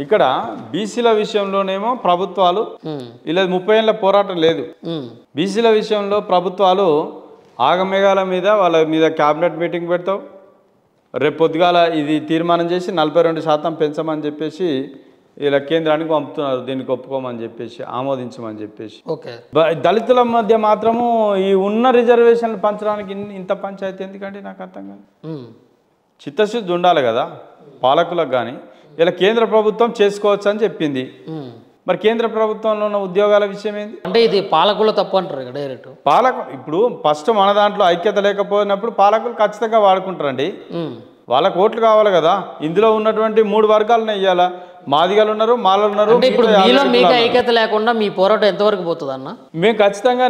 ఇక్కడ బీసీల విషయంలోనేమో ప్రభుత్వాలు ఇలా 30 ఏళ్ల పోరాటం లేదు. బీసీల విషయంలో ప్రభుత్వాలు ఆగమేఘాల మీద వాళ్ళ మీద క్యాబినెట్ మీటింగ్ పెడతాం. రేపు పొద్దుగాల ఇది తీర్మానం చేసి 42% పెంచమని చెప్పేసి ఇలా కేంద్రానికి పంపుతున్నారు. దీనికి ఒప్పుకోమని చెప్పేసి ఆమోదించమని చెప్పేసి. దళితుల మధ్య మాత్రము ఈ ఉన్న రిజర్వేషన్లు పంచడానికి ఇంత పంచాయతీ ఎందుకంటే నాకు అర్థం కాదు. చిత్తశుద్ధి ఉండాలి కదా పాలకులకు. కానీ ఇలా కేంద్ర ప్రభుత్వం చేసుకోవచ్చు అని చెప్పింది. మరి కేంద్ర ప్రభుత్వంలో ఉన్న ఉద్యోగాల విషయం ఏంది అంటే ఇది పాలకుల తప్పు అంటారు డైరెక్ట్. ఇప్పుడు ఫస్ట్ మన దాంట్లో ఐక్యత లేకపోయినప్పుడు పాలకులు ఖచ్చితంగా వాడుకుంటారండి. వాళ్ళకు ఓట్లు కావాలి కదా. ఇందులో ఉన్నటువంటి 3 వర్గాలను ఇవ్వాలా. మాదిగలు ఉన్నారు, మాలలు ఉన్నారు. ఇప్పుడు మీకు ఐక్యత లేకుండా మీ పోరాటం ఎంతవరకు పోతుంది అన్న? మేము ఖచ్చితంగా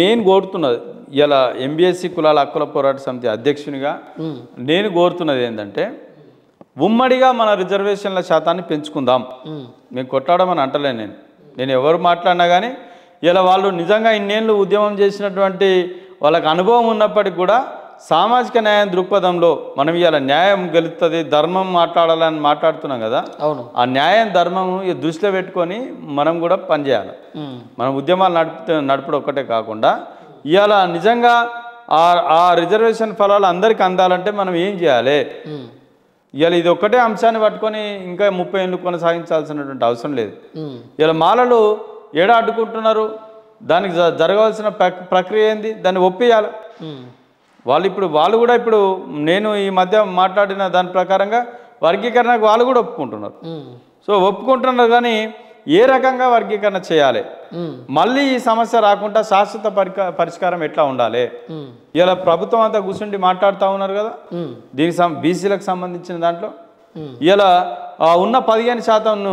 నేను కోరుతున్నది ఇలా ఎంబీఎస్సీ కులాల హక్కుల పోరాట సమితి అధ్యక్షునిగా నేను కోరుతున్నది ఏంటంటే ఉమ్మడిగా మన రిజర్వేషన్ల శాతాన్ని పెంచుకుందాం. మేము కొట్లాడమని అంటలేను. నేను ఎవరు మాట్లాడినా కానీ ఇలా వాళ్ళు నిజంగా ఇన్నేళ్ళు ఉద్యమం చేసినటువంటి వాళ్ళకి అనుభవం ఉన్నప్పటికీ కూడా సామాజిక న్యాయం దృక్పథంలో మనం ఇలా న్యాయం గెలుస్తుంది, ధర్మం మాట్లాడాలని మాట్లాడుతున్నాం కదా. అవును, ఆ న్యాయం ధర్మం దృష్టిలో పెట్టుకొని మనం కూడా పనిచేయాలి. మనం ఉద్యమాలు నడపడం ఒక్కటే కాకుండా ఇవాళ నిజంగా ఆ రిజర్వేషన్ ఫలాలు అందరికీ అందాలంటే మనం ఏం చేయాలి? ఇవాళ ఇది ఒక్కటే అంశాన్ని పట్టుకొని ఇంకా 30 ఏళ్ళు కొనసాగించాల్సినటువంటి అవసరం లేదు. ఇలా మాలలు ఏడా అడ్డుకుంటున్నారు. దానికి జరగవలసిన ప్రక్రియ ఏంది? దాన్ని ఒప్పియాలి. వాళ్ళు కూడా ఇప్పుడు నేను ఈ మధ్య మాట్లాడిన దాని ప్రకారంగా వర్గీకరణకు వాళ్ళు కూడా ఒప్పుకుంటున్నారు. సో ఒప్పుకుంటున్నారు కానీ ఏ రకంగా వర్గీకరణ చేయాలి, మళ్ళీ ఈ సమస్య రాకుండా శాశ్వత పరిష్కారం ఎట్లా ఉండాలి? ఇలా ప్రభుత్వం అంతా కూర్చుండి మాట్లాడుతూ ఉన్నారు కదా. దీనికి బీసీలకు సంబంధించిన దాంట్లో ఇలా ఉన్న 15%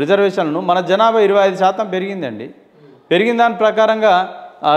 రిజర్వేషన్లను మన జనాభా 25% పెరిగిందండి. పెరిగిన దాని ప్రకారంగా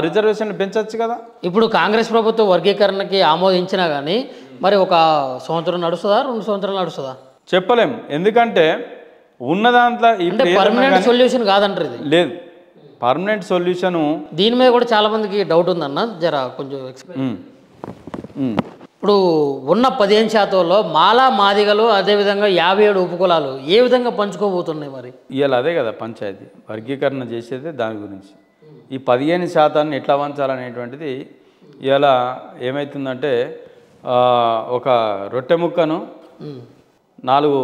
రిజర్వేషన్లు పెంచవచ్చు కదా. ఇప్పుడు కాంగ్రెస్ ప్రభుత్వం వర్గీకరణకి ఆమోదించినా కానీ మరి 1 సంవత్సరం నడుస్తుందా, 2 సంవత్సరాలు నడుస్తుందా చెప్పలేం. ఎందుకంటే ఉన్న దాంట్లో పర్మనెంట్ సొల్యూషన్ కాదంటారు. ఇది లేదు పర్మనెంట్ సొల్యూషన్. దీని మీద కూడా చాలా మందికి డౌట్ ఉందన్న, జర కొంచెం ఇప్పుడు ఉన్న 15%లో మాలా మాదిగలు అదేవిధంగా 57 ఉపకులాలు ఏ విధంగా పంచుకోబోతున్నాయి మరి? ఇవాళ అదే కదా పంచాయతీ వర్గీకరణ చేసేదే దాని గురించి. ఈ 15% ఎట్లా వంచాలనేటువంటిది ఇవాళ ఏమవుతుందంటే ఒక రొట్టె ముక్కను 4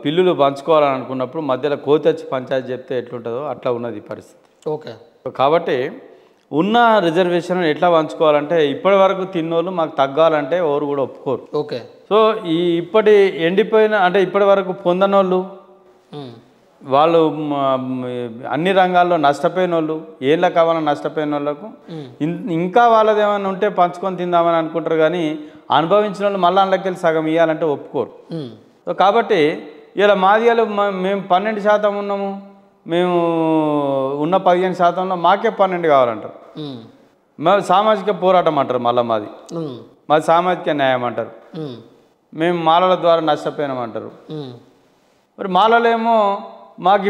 పిల్లులు పంచుకోవాలని అనుకున్నప్పుడు మధ్యలో కోతొచ్చి పంచాయతీ చెప్తే ఎట్లుంటుందో అట్లా ఉన్నది పరిస్థితి. ఓకే, కాబట్టి ఉన్న రిజర్వేషన్ ఎట్లా పంచుకోవాలంటే ఇప్పటి వరకు తిన్నోళ్ళు మాకు తగ్గాలంటే ఎవరు కూడా ఒప్పుకోరు. ఓకే, సో ఇప్పటి ఎండిపోయిన అంటే ఇప్పటి వరకు పొందనోళ్ళు, వాళ్ళు అన్ని రంగాల్లో నష్టపోయిన వాళ్ళు, ఏళ్ళ కావాలని నష్టపోయిన వాళ్ళకు ఇంకా వాళ్ళది ఏమైనా ఉంటే పంచుకొని తిందామని అనుకుంటారు. కానీ అనుభవించిన వాళ్ళు మళ్ళీ అందులోకి సగం ఇవ్వాలంటే ఒప్పుకోరు. సో కాబట్టి ఇలా మాదిగలు మేము 12% ఉన్నాము, మేము ఉన్న 15%లో మాకే 12 కావాలంటారు. మరి సామాజిక పోరాటం అంటారు. మళ్ళీ మాది సామాజిక న్యాయం అంటారు. మేము మాలల ద్వారా నష్టపోయినామంటారు. మరి మాలలేమో మాకు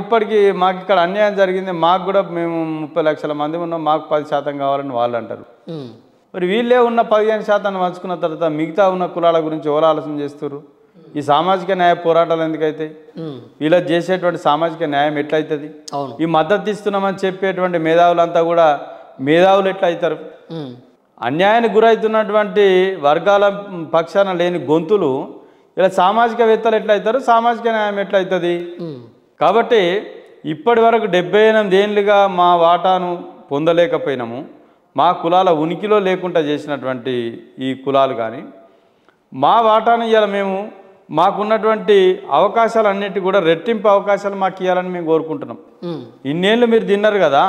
ఇక్కడ అన్యాయం జరిగింది, మాకు కూడా మేము 30 లక్షల మంది ఉన్నాం, మాకు 10% కావాలని వాళ్ళు అంటారు. మరి వీళ్ళే ఉన్న 15% పంచుకున్న తర్వాత మిగతా ఉన్న కులాల గురించి ఎవరు ఆలోచన చేస్తారు? ఈ సామాజిక న్యాయ పోరాటాలు ఎందుకైతాయి? వీళ్ళ చేసేటువంటి సామాజిక న్యాయం ఎట్లయితుంది? ఈ మద్దతు ఇస్తున్నామని చెప్పేటువంటి మేధావులంతా కూడా మేధావులు ఎట్లా అవుతారు? అన్యాయానికి గురవుతున్నటువంటి వర్గాల పక్షాన లేని గొంతులు ఇలా సామాజికవేత్తలు ఎట్లయితారు? సామాజిక న్యాయం ఎట్లయితుంది? కాబట్టి ఇప్పటి వరకు 78 ఏళ్ళుగా మా వాటాను పొందలేకపోయినాము. మా కులాల ఉనికిలో లేకుండా చేసినటువంటి ఈ కులాలు కానీ మా వాటాను ఇవాళ మేము మాకున్నటువంటి అవకాశాలన్నిటి కూడా రెట్టింపు అవకాశాలు మాకు ఇవ్వాలని మేము కోరుకుంటున్నాం. ఇన్నేళ్ళు మీరు తిన్నారు కదా,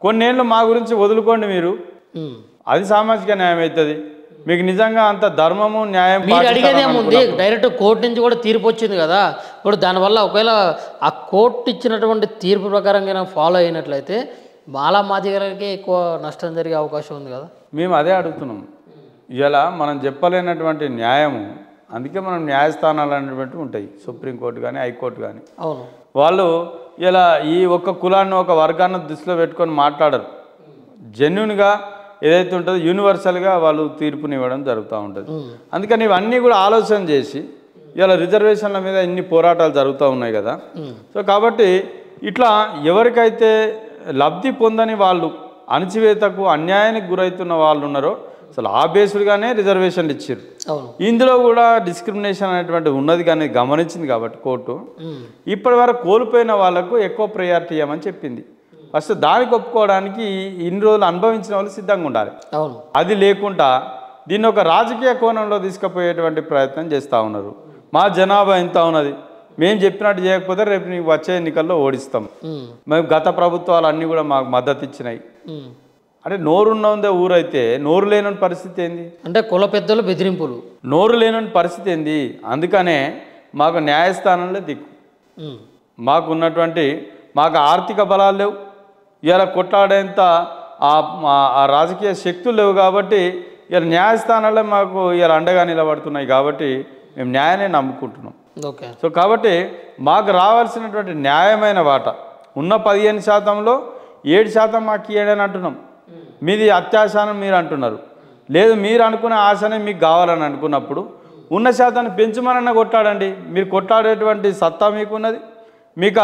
కొన్నేళ్ళు మా గురించి వదులుకోండి మీరు. అది సామాజిక న్యాయం అవుతుంది. మీకు నిజంగా అంత ధర్మము న్యాయం అడిగేదేముంది? డైరెక్ట్ కోర్టు నుంచి కూడా తీర్పు వచ్చింది కదా. ఇప్పుడు దానివల్ల ఒకవేళ ఆ కోర్టు ఇచ్చినటువంటి తీర్పు ప్రకారంగా ఫాలో అయినట్లయితే మాలా మాదిగలకే ఎక్కువ నష్టం జరిగే అవకాశం ఉంది కదా. మేము అదే అడుగుతున్నాం. ఇలా మనం చెప్పలేనటువంటి న్యాయము, అందుకే మనం న్యాయస్థానాలు అనేటువంటివి ఉంటాయి, సుప్రీంకోర్టు కానీ హైకోర్టు కానీ. అవును, వాళ్ళు ఇలా ఈ ఒక్క కులాన్ని ఒక వర్గాన్ని దృష్టిలో పెట్టుకొని మాట్లాడరు. జెన్యున్గా ఏదైతే ఉంటుందో యూనివర్సల్గా వాళ్ళు తీర్పునివ్వడం జరుగుతూ ఉంటుంది. అందుకని ఇవన్నీ కూడా ఆలోచన చేసి ఇలా రిజర్వేషన్ల మీద ఇన్ని పోరాటాలు జరుగుతూ ఉన్నాయి కదా. సో కాబట్టి ఇట్లా ఎవరికైతే లబ్ధి పొందని వాళ్ళు, అణచివేతకు అన్యాయానికి గురవుతున్న వాళ్ళు ఉన్నారో అసలు ఆ బేస్డ్గానే రిజర్వేషన్లు ఇచ్చారు. ఇందులో కూడా డిస్క్రిమినేషన్ అనేటువంటి ఉన్నది కానీ గమనించింది కాబట్టి కోర్టు ఇప్పటి వరకు కోల్పోయిన వాళ్ళకు ఎక్కువ ప్రయారిటీ ఇవ్వమని చెప్పింది. ఫస్ట్ దానికి ఒప్పుకోవడానికి ఇన్ని రోజులు అనుభవించిన వాళ్ళు సిద్ధంగా ఉండాలి. అది లేకుండా దీన్ని ఒక రాజకీయ కోణంలో తీసుకుపోయేటువంటి ప్రయత్నం చేస్తూ ఉన్నారు. మా జనాభా ఎంత ఉన్నది, మేము చెప్పినట్టు చేయకపోతే రేపు నీకు వచ్చే ఎన్నికల్లో ఓడిస్తాం, మేము గత ప్రభుత్వాలు అన్నీ కూడా మాకు మద్దతు ఇచ్చినాయి అంటే నోరున్నదే ఊరైతే నోరు లేని పరిస్థితి ఏంది? అంటే కుల పెద్దలు బెదిరింపులు, నోరు లేని పరిస్థితి ఏంది? అందుకనే మాకు న్యాయస్థానంలో దిక్కు, మాకు ఉన్నటువంటి మాకు ఆర్థిక బలాలు లేవు, ఇలా కొట్లాడేంత ఆ రాజకీయ శక్తులు లేవు కాబట్టి ఇలా న్యాయస్థానాల్లో మాకు ఇలా అండగా నిలబడుతున్నాయి కాబట్టి మేము న్యాయాన్ని నమ్ముకుంటున్నాం. సో కాబట్టి మాకు రావాల్సినటువంటి న్యాయమైన వాటా ఉన్న 15%లో 7% మాకు ఇవ్వడని అంటున్నాం. మీది అత్యాశానం మీరు అంటున్నారు. లేదు, మీరు అనుకునే ఆశనే మీకు కావాలని అనుకున్నప్పుడు ఉన్న శాతాన్ని పెంచమనన్నా కొట్లాడండి. మీరు కొట్లాడేటువంటి సత్తా మీకున్నది, మీకు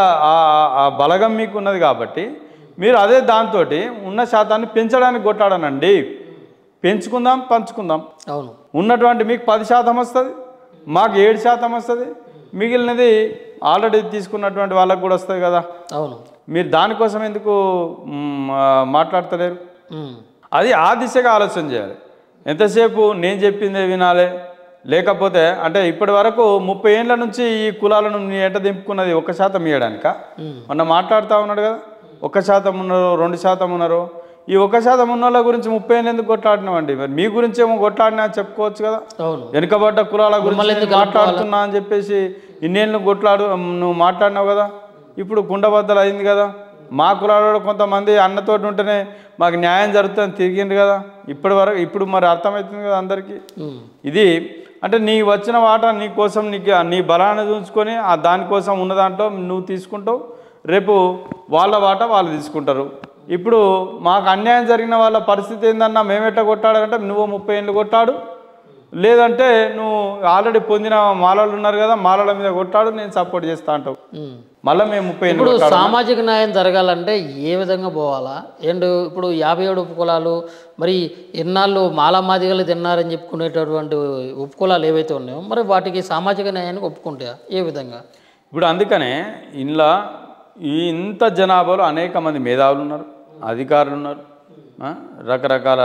ఆ బలగం మీకున్నది కాబట్టి మీరు అదే దాంతో ఉన్న శాతాన్ని పెంచడానికి కొట్లాడనండి. పెంచుకుందాం, పంచుకుందాం. అవును, ఉన్నటువంటి మీకు 10% వస్తుంది, మాకు 7% వస్తుంది, మిగిలినది ఆల్రెడీ తీసుకున్నటువంటి వాళ్ళకు కూడా వస్తుంది కదా. అవును, మీరు దానికోసం ఎందుకు మాట్లాడతలేరు? అది ఆ దిశగా ఆలోచన చేయాలి. ఎంతసేపు నేను చెప్పిందే వినాలి, లేకపోతే అంటే ఇప్పటి వరకు 30 ఏళ్ళ నుంచి ఈ కులాలను నీ ఎంట దింపుకున్నది 1% ఇవ్వడానిక? మొన్న మాట్లాడుతూ ఉన్నాడు కదా, 1% ఉన్నారు, 2% ఉన్నారు. ఈ 1% ఉన్న వాళ్ళ గురించి 30 ఏళ్ళు ఎందుకు కొట్లాడినామండి? మరి మీ గురించి ఏమో కొట్లాడినా అని చెప్పుకోవచ్చు కదా. వెనుకబడ్డ కులాల గురించి మాట్లాడుతున్నా అని చెప్పేసి ఇన్నేళ్ళు నువ్వు మాట్లాడినావు కదా. ఇప్పుడు కుండబద్దలు అయింది కదా. మా కులాలో కొంతమంది అన్నతోటి ఉంటేనే మాకు న్యాయం జరుగుతుందని తిరిగిండ్రు కదా. ఇప్పుడు మరి అర్థమవుతుంది కదా అందరికీ. ఇది అంటే నీ వచ్చిన వాటా నీ కోసం, నీ బలాన్ని చూసుకొని దానికోసం ఉన్న దాంట్లో నువ్వు తీసుకుంటావు, రేపు వాళ్ళ వాటా వాళ్ళు తీసుకుంటారు. ఇప్పుడు మాకు అన్యాయం జరిగిన వాళ్ళ పరిస్థితి ఏందన్నా, మేమెట్లా కొట్టాడంటే నువ్వు 30 ఏళ్ళు కొట్టాడు, లేదంటే నువ్వు ఆల్రెడీ పొందిన మాలలు ఉన్నారు కదా, మాలల మీద కొట్టాడు, నేను సపోర్ట్ చేస్తా అంటావు. మళ్ళీ మేము 30 ఏళ్ళు. ఇప్పుడు సామాజిక న్యాయం జరగాలంటే ఏ విధంగా పోవాలా? అండ్ ఇప్పుడు 57 ఉపకులాలు, మరి ఎన్నాళ్ళు మాలామాదిగలు తిన్నారని చెప్పుకునేటటువంటి ఉపకులాలు ఏవైతే ఉన్నాయో మరి వాటికి సామాజిక న్యాయానికి ఒప్పుకుంటా ఏ విధంగా? ఇప్పుడు అందుకనే ఇంట్లో ఇంత జనాభాలో అనేక మంది మేధావులు ఉన్నారు, అధికారులు ఉన్నారు, రకరకాల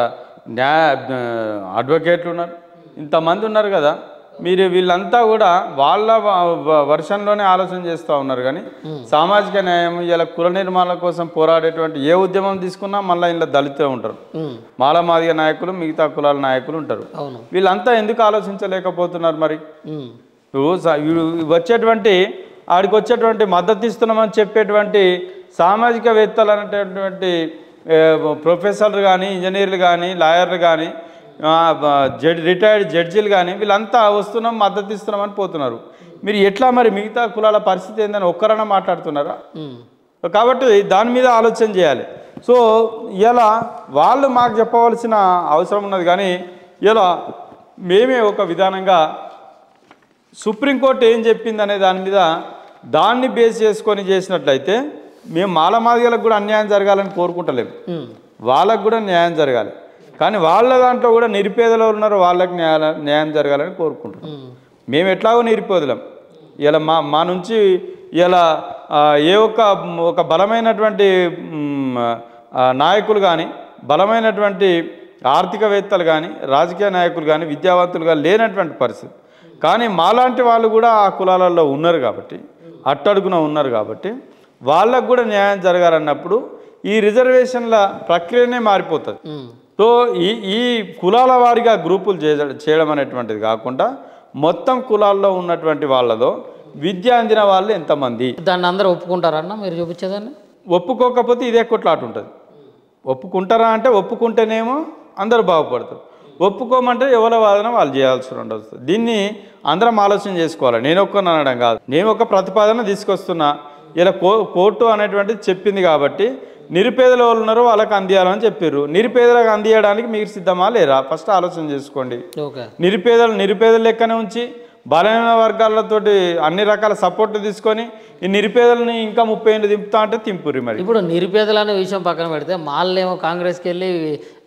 అడ్వకేట్లు ఉన్నారు, ఇంతమంది ఉన్నారు కదా. మీరు వీళ్ళంతా కూడా వాళ్ళ వర్షంలోనే ఆలోచన చేస్తూ ఉన్నారు. కానీ సామాజిక న్యాయం ఇలా కుల నిర్మాణాల కోసం పోరాడేటువంటి ఏ ఉద్యమం తీసుకున్నా మళ్ళీ ఇలా దళితులు ఉంటారు, మాలమాదిగ నాయకులు, మిగతా కులాల నాయకులు ఉంటారు. వీళ్ళంతా ఎందుకు ఆలోచించలేకపోతున్నారు? మరి వచ్చేటువంటి ఆడికి వచ్చేటువంటి మద్దతు ఇస్తున్నామని చెప్పేటువంటి సామాజికవేత్తలు అనేటటువంటి ప్రొఫెసర్లు కానీ, ఇంజనీర్లు కానీ, లాయర్లు కానీ, రిటైర్డ్ జడ్జీలు కానీ వీళ్ళంతా వస్తున్నాం మద్దతు ఇస్తున్నామని పోతున్నారు. మీరు ఎట్లా మరి మిగతా కులాల పరిస్థితి ఏందని ఒక్కరైనా మాట్లాడుతున్నారా? కాబట్టి దాని మీద ఆలోచన చేయాలి. సో ఇలా వాళ్ళు మాకు చెప్పవలసిన అవసరం ఉన్నది. కానీ ఇలా మేమే ఒక విధానంగా సుప్రీంకోర్టు ఏం చెప్పింది అనే దాని మీద దాన్ని బేస్ చేసుకొని చేసినట్లయితే మేము మాలమాదిగలకు కూడా అన్యాయం జరగాలని కోరుకుంటలేము, వాళ్ళకు కూడా న్యాయం జరగాలి. కానీ వాళ్ళ దాంట్లో కూడా నిరుపేదలు ఉన్నారో వాళ్ళకి న్యాయం జరగాలని కోరుకుంటున్నాం. మేము ఎట్లాగో నిరుపేదలం. ఇలా మా నుంచి ఇలా ఏ ఒక బలమైనటువంటి నాయకులు కానీ, బలమైనటువంటి ఆర్థికవేత్తలు కానీ, రాజకీయ నాయకులు కానీ, విద్యావంతులు కానీ లేనటువంటి పరిస్థితి. కానీ మాలాంటి వాళ్ళు కూడా ఆ కులాలలో ఉన్నారు కాబట్టి, అట్టడుగున ఉన్నారు కాబట్టి వాళ్ళకు కూడా న్యాయం జరగాలన్నప్పుడు ఈ రిజర్వేషన్ల ప్రక్రియనే మారిపోతుంది. సో ఈ కులాల వారిగా గ్రూపులు చేయడం అనేటువంటిది కాకుండా మొత్తం కులాల్లో ఉన్నటువంటి వాళ్ళలో విద్య అందిన వాళ్ళు ఎంతమంది, దాన్ని అందరూ ఒప్పుకుంటారన్న మీరు చూపించేదాన్ని? ఒప్పుకోకపోతే ఇదే కొట్లాట ఉంటుంది. ఒప్పుకుంటారా అంటే ఒప్పుకుంటేనేమో అందరూ బాగుపడతారు, ఒప్పుకోమంటే ఎవరి వాదన వాళ్ళు చేయాల్సి ఉండదు. దీన్ని అందరం ఆలోచన చేసుకోవాలి. నేను ఒక్కని అనడం కాదు, నేను ఒక ప్రతిపాదన తీసుకొస్తున్నా. ఇలా కోర్టు అనేటువంటిది చెప్పింది కాబట్టి నిరుపేదల వాళ్ళు ఉన్నారో వాళ్ళకి అందియాలని చెప్పారు. నిరుపేదలకు అందియడానికి మీరు సిద్ధమా లేరా? ఫస్ట్ ఆలోచన చేసుకోండి. నిరుపేదలు లెక్కనే ఉంచి బలహీన వర్గాలతోటి అన్ని రకాల సపోర్ట్ తీసుకొని ఈ నిరుపేదలని ఇంకా 30 ఏళ్ళు దింపుతా అంటే తింపురి మరి. ఇప్పుడు నిరుపేదలు అనే విషయం పక్కన పెడితే మాళ్ళేమో కాంగ్రెస్కి వెళ్ళి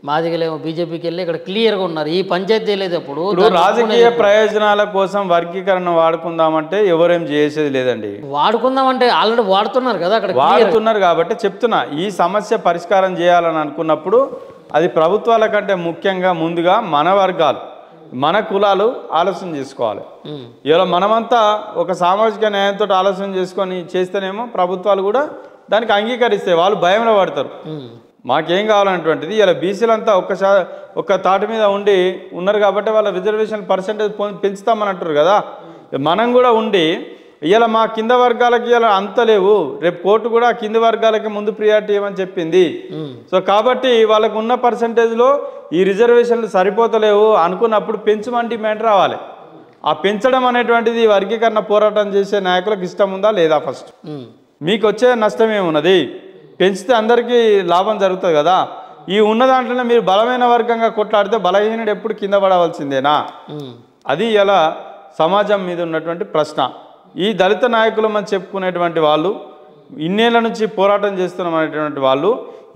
మాదిగలేమో బీజేపీకి వెళ్ళి ఇక్కడ క్లియర్గా ఉన్నారు. ఈ పంచాయతీ తెలియదప్పుడు రాజకీయ ప్రయోజనాల కోసం వర్గీకరణ వాడుకుందామంటే ఎవరేం చేసేది లేదండి. వాడుకుందామంటే ఆల్రెడీ వాడుతున్నారు కదా, అక్కడ వాడుతున్నారు కాబట్టి చెప్తున్నా. ఈ సమస్య పరిష్కారం చేయాలని అనుకున్నప్పుడు అది ప్రభుత్వాల కంటే ముఖ్యంగా ముందుగా మన వర్గాలు మన కులాలు ఆలోచన చేసుకోవాలి. ఇలా మనమంతా ఒక సామాజిక న్యాయంతో ఆలోచన చేసుకొని చేస్తేనేమో ప్రభుత్వాలు కూడా దానికి అంగీకరిస్తే వాళ్ళు భయంలో పడతారు. మాకేం కావాలనేటువంటిది ఇలా బీసీలంతా ఒక్క తాటి మీద ఉండి ఉన్నారు కాబట్టి వాళ్ళ రిజర్వేషన్ పర్సెంటేజ్ పెంచుతామని అంటారు కదా. మనం కూడా ఉండి ఇలా మా కింద వర్గాలకి ఇలా అంత లేవు, రేపు కోర్టు కూడా కింది వర్గాలకి ముందు ప్రియారిటీ ఇవ్వమని చెప్పింది. సో కాబట్టి వాళ్ళకు ఉన్న పర్సంటేజ్లో ఈ రిజర్వేషన్లు సరిపోతలేవు అనుకున్నప్పుడు పెంచమని డిమాండ్ రావాలి. ఆ పెంచడం అనేటువంటిది వర్గీకరణ పోరాటం చేసే నాయకులకు ఇష్టం ఉందా లేదా? ఫస్ట్ మీకు వచ్చే నష్టం ఏమున్నది? పెంచితే అందరికీ లాభం జరుగుతుంది కదా. ఈ ఉన్న దాంట్లోనే మీరు బలమైన వర్గంగా కొట్లాడితే బలహీనుడు ఎప్పుడు కింద పడవలసిందేనా? అది ఇలా సమాజం మీద ఉన్నటువంటి ప్రశ్న. ఈ దళిత నాయకులు అని చెప్పుకునేటువంటి వాళ్ళు, ఇన్నేళ్ల నుంచి పోరాటం చేస్తున్నాం అనేటువంటి వాళ్ళు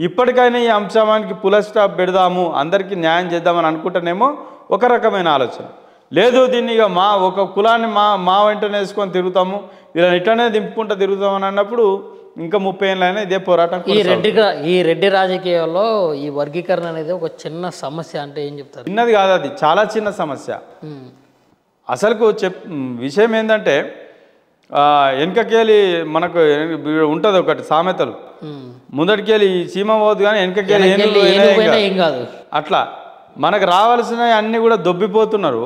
ఇప్పటికైనా ఈ అంశానికి పుల్ స్టాప్ పెడదాము, అందరికీ న్యాయం చేద్దామని అనుకుంటేనేమో ఒక రకమైన ఆలోచన. లేదు దీన్ని ఇక మా ఒక కులాన్ని మా వెంటనే వేసుకొని తిరుగుతాము, ఇలా ఇట్లనే దింపుకుంటూ తిరుగుతామని అన్నప్పుడు ఇంకా 30 ఏళ్ళైనా ఇదే పోరాటం. ఈ రెడ్డి రాజకీయాల్లో ఈ వర్గీకరణ అనేది ఒక చిన్న సమస్య అంటే ఏం చెప్తారు? చిన్నది కాదు, అది చాలా చిన్న సమస్య. అసలుకు విషయం ఏంటంటే వెనకకేళి మనకు ఉంటుంది ఒకటి సామెతలు, ముందటికేళి సీమ పోదు కానీ వెనకకేళి ఏం కాదు. అట్లా మనకు రావాల్సిన అన్నీ కూడా దొబ్బిపోతున్నారు.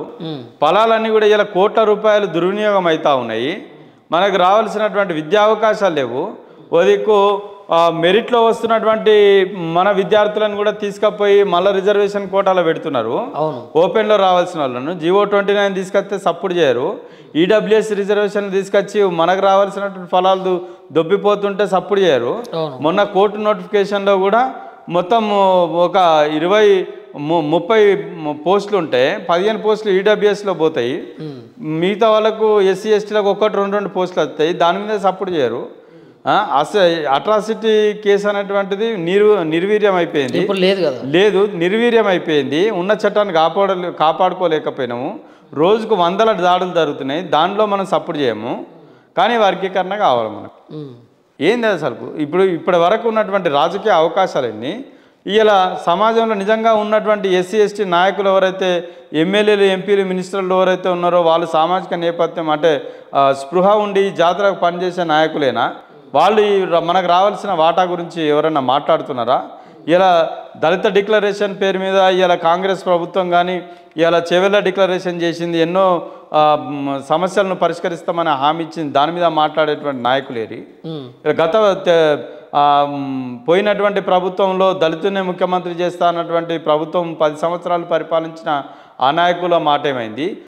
పొలాలన్నీ కూడా ఇలా కోట్ల రూపాయలు దుర్వినియోగం అవుతా ఉన్నాయి. మనకు రావాల్సినటువంటి విద్యా అవకాశాలు లేవు. ఓ దిక్కు మెరిట్లో వస్తున్నటువంటి మన విద్యార్థులను కూడా తీసుకుపోయి మళ్ళీ రిజర్వేషన్ కోటాలో పెడుతున్నారు. ఓపెన్లో రావాల్సిన వాళ్ళను G029 తీసుకొస్తే సపోర్ట్ చేయరు. ఈడబ్ల్యూఎస్ రిజర్వేషన్ తీసుకొచ్చి మనకు రావాల్సినటువంటి ఫలాలు దొబ్బిపోతుంటే సపోర్ట్ చేయరు. మొన్న కోర్టు నోటిఫికేషన్లో కూడా మొత్తం ఒక 20-30 పోస్టులు ఉంటే 15 పోస్టులు ఈడబ్ల్యూఎస్లో పోతాయి. మిగతా వాళ్ళకు SC STలకు 1-2 పోస్టులు వస్తాయి. దాని మీద సపోర్ట్ చేయరు. అట్రాసిటీ కేసు అనేటువంటిది నిర్వీర్యం అయిపోయింది. లేదు, నిర్వీర్యం అయిపోయింది. ఉన్న చట్టాన్ని కాపాడుకోలేకపోయినాము. రోజుకు 100 దాడులు జరుగుతున్నాయి. దానిలో మనం సపోర్ట్ చేయము, కానీ వర్గీకరణ కావాలి మనకు. ఏంది అసలు ఇప్పటి వరకు ఉన్నటువంటి రాజకీయ అవకాశాలన్నీ ఇలా సమాజంలో నిజంగా ఉన్నటువంటి SC ST నాయకులు ఎవరైతే ఎమ్మెల్యేలు ఎంపీలు మినిస్టర్లు ఎవరైతే ఉన్నారో వాళ్ళు సామాజిక నేపథ్యం అంటే స్పృహ ఉండి జాతరకు పనిచేసే నాయకులేనా? వాళ్ళు మనకు రావాల్సిన వాటా గురించి ఎవరైనా మాట్లాడుతున్నారా? ఇలా దళిత డిక్లరేషన్ పేరు మీద ఇలా కాంగ్రెస్ ప్రభుత్వం కానీ ఇలా చెవెళ్ళ డిక్లరేషన్ చేసింది, ఎన్నో సమస్యలను పరిష్కరిస్తామని హామీ ఇచ్చింది. దాని మీద మాట్లాడేటువంటి నాయకులేరి గత పోయినటువంటి ప్రభుత్వంలో దళితున్నే ముఖ్యమంత్రి చేస్తా అన్నటువంటి ప్రభుత్వం 10 సంవత్సరాలు పరిపాలించిన ఆ నాయకుల మాట ఏమైంది?